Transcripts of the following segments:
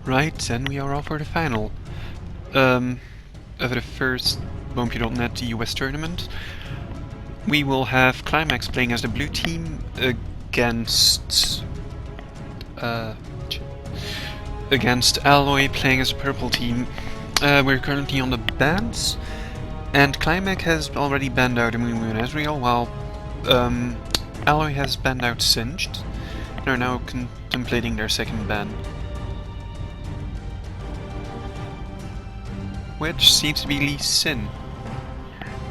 Right, and we are off for the final. Of the first Bumpy.net US tournament. We will have QMX playing as the blue team against against Alloy playing as a purple team. We're currently on the bans, and QMX has already banned out Moon Ezreal, while Alloy has banned out Singed. They are now contemplating their second ban, which seems to be Lee Sin.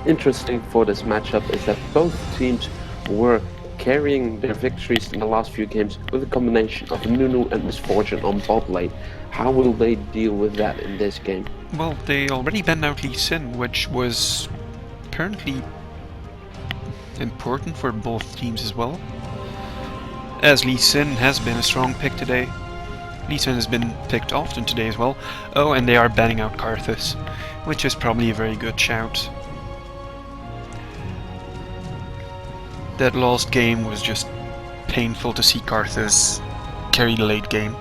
Interesting for this matchup is that both teams were carrying their victories in the last few games with a combination of Nunu and Misfortune on bot lane. How will they deal with that in this game? Well, they already banned out Lee Sin, which was apparently important for both teams as well, as Lee Sin has been a strong pick today. Lee Sin has been picked often today as well. Oh, and they are banning out Karthus, which is probably a very good shout. That last game was just painful to see Karthus carry the late game.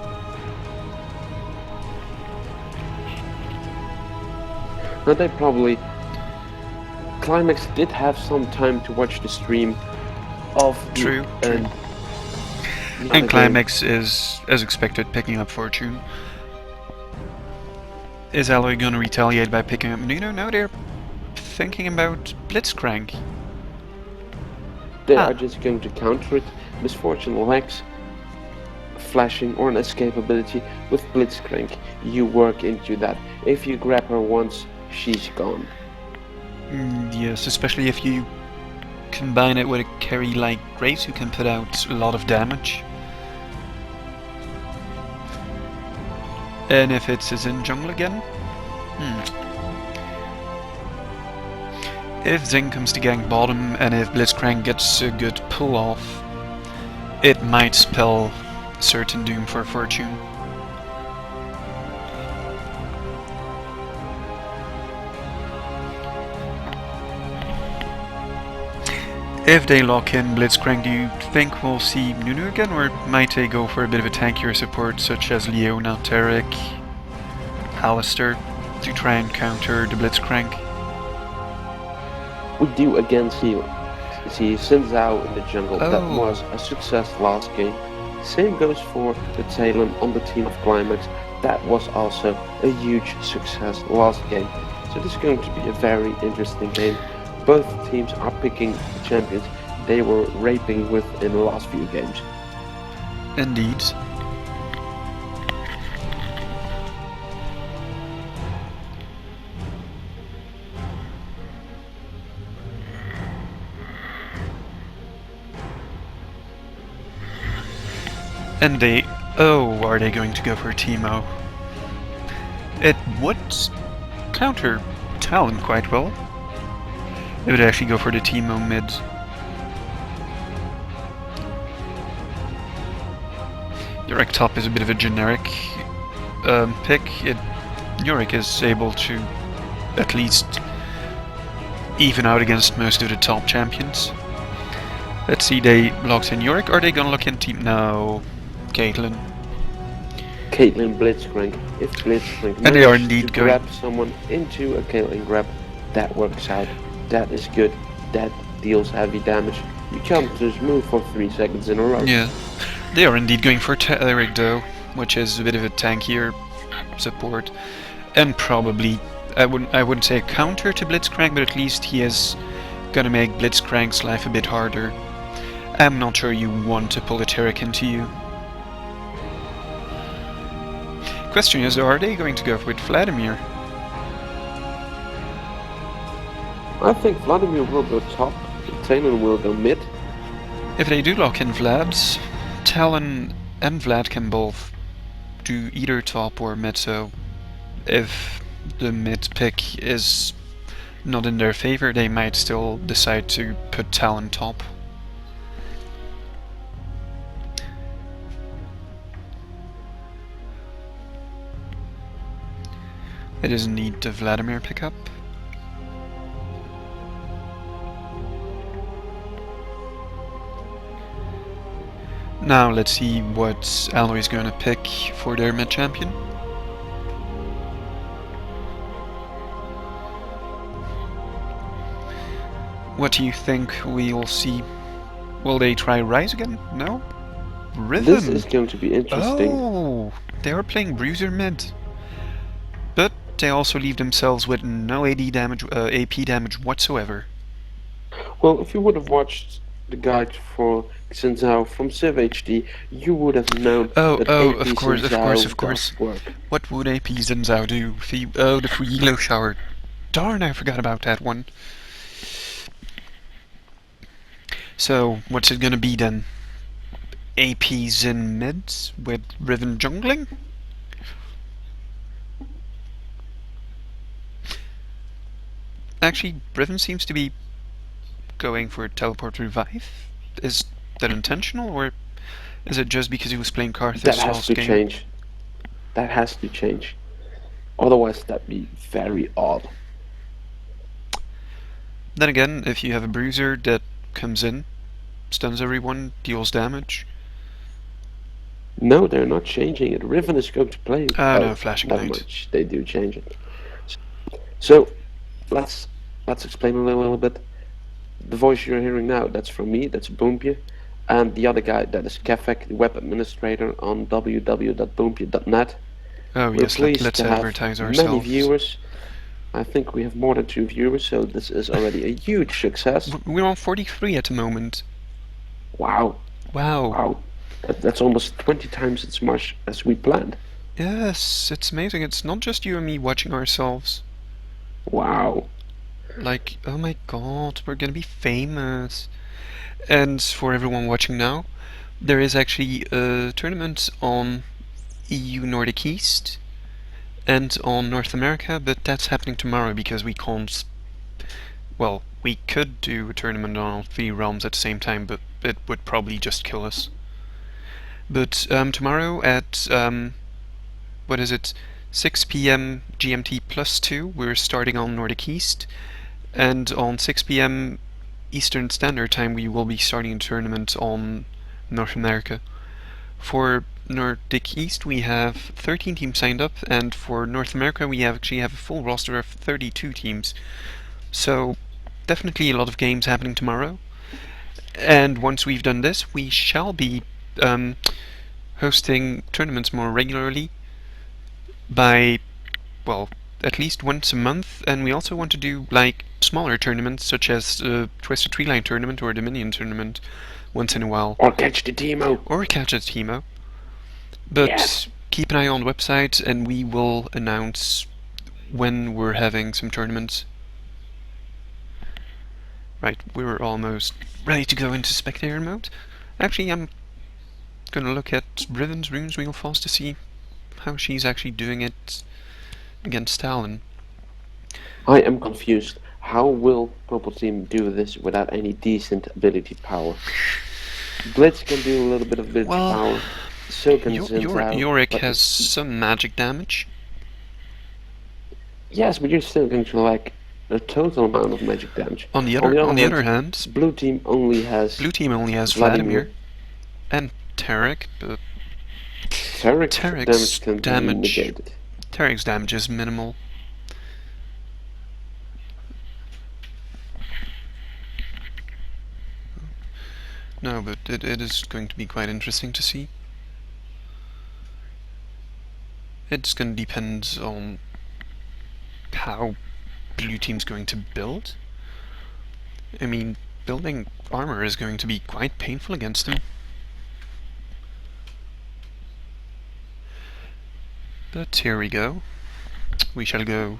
Now they probably... QMX did have some time to watch the stream of the... True. And QMX is, as expected, picking up Fortune. Is Alloy gonna retaliate by picking up Nuno? No, they're thinking about Blitzcrank. They are just going to counter it. Misfortune lacks flashing or an escape ability. With Blitzcrank, you work into that. If you grab her once, she's gone. Yes, especially if you combine it with a carry like Graves, who can put out a lot of damage. And if it's in jungle again? If Zing comes to gank bottom, and if Blitzcrank gets a good pull off, it might spell certain doom for Fortune. If they lock in Blitzcrank, do you think we'll see Nunu again, or might they go for a bit of a tankier support such as Leona, Tarek, Alistair to try and counter the Blitzcrank? We do again see Xin Zhao in the jungle. Oh. That was a success last game. Same goes for the Talon on the team of QMX. That was also a huge success last game. So this is going to be a very interesting game. Both teams are picking the champions they were raping with in the last few games. Indeed. And they... oh, are they going to go for Teemo? It would counter Talon quite well. They would actually go for the Teemo mid. Yorick top is a bit of a generic pick. Yorick is able to at least even out against most of the top champions. Let's see, they locked in Yorick. Are they gonna lock in team? No. Caitlyn. Caitlyn Blitzcrank. If Blitzcrank And they are manages indeed to going... grab someone into a Caitlyn grab, that works out. That is good. That deals heavy damage. You can't just move for 3 seconds in a row. Yeah. They are indeed going for Tarek though, which is a bit of a tankier support. And probably, I wouldn't say a counter to Blitzcrank, but at least he is gonna make Blitzcrank's life a bit harder. I'm not sure you want to pull a Tarek into you. Question is, are they going to go with Vladimir? I think Vladimir will go top, Talon will go mid. If they do lock in Vlad, Talon and Vlad can both do either top or mid, so if the mid pick is not in their favor, they might still decide to put Talon top. It is indeed the Vladimir pickup. Now let's see what Alloy is going to pick for their mid champion. What do you think we'll see? Will they try Rise again? No? This Riven! is going to be interesting. Oh! They are playing Bruiser mid. But they also leave themselves with no AD damage, AP damage whatsoever. Well, if you would have watched the guide for Xin Zhao from Civ HD, you would have known that AP of course, Xin of course, Zhao of course. does work. What would AP Zinzao do? The free Elo shower. Darn, I forgot about that one. So, what's it gonna be then? AP Zin mids with Riven jungling? Actually, Riven seems to be going for Teleport Revive. Is that intentional, or is it just because he was playing Karthus That has last to game? change. That has to change. Otherwise, that'd be very odd. Then again, if you have a Bruiser that comes in, stuns everyone, deals damage. No, they're not changing it. Riven is going to play. No, Flashing never Knight. mind. They do change it. So, let's explain a little bit. The voice you're hearing now, that's from me. That's Boompje. And the other guy, that is Kefek, the web administrator on www.boompje.net. Oh We're yes, pleased let's to have advertise many ourselves. viewers. I think we have more than 2 viewers, so this is already a huge success. We're on 43 at the moment. Wow. Wow. Wow. That's almost 20 times as much as we planned. Yes, it's amazing. It's not just you and me watching ourselves. Wow. Like, oh my god, we're gonna be famous. And for everyone watching now, there is actually a tournament on EU Nordic East and on North America, but that's happening tomorrow because we can't... Well, we could do a tournament on all 3 realms at the same time, but it would probably just kill us. But tomorrow at, what is it, 6 PM GMT plus 2, we're starting on Nordic East, and on 6 PM Eastern Standard Time we will be starting a tournament on North America. For Nordic East we have 13 teams signed up, and for North America we actually have a full roster of 32 teams. So definitely a lot of games happening tomorrow. And once we've done this, we shall be hosting tournaments more regularly by, well, at least once a month, and we also want to do like smaller tournaments such as the Twisted Tree Line tournament or Dominion tournament once in a while. Or catch the Teemo. Or catch a Teemo. But Yes. keep an eye on the website and we will announce when we're having some tournaments. Right, we're almost ready to go into spectator mode. Actually, I'm gonna look at Riven's runes real fast to see how she's actually doing it against Talon. I am confused. How will Purple Team do this without any decent ability power? Blitz can do a little bit of ability power. So can Xin Zhao. Yorick has some magic damage. Yes, but you're still going to like a total amount of magic damage. On the other hand, Blue Team only has Vladimir and Tarek, but Tarek's damage is minimal. No, but it is going to be quite interesting to see. It's going to depend on how Blue Team's going to build. I mean, building armor is going to be quite painful against them. But here we go. We shall go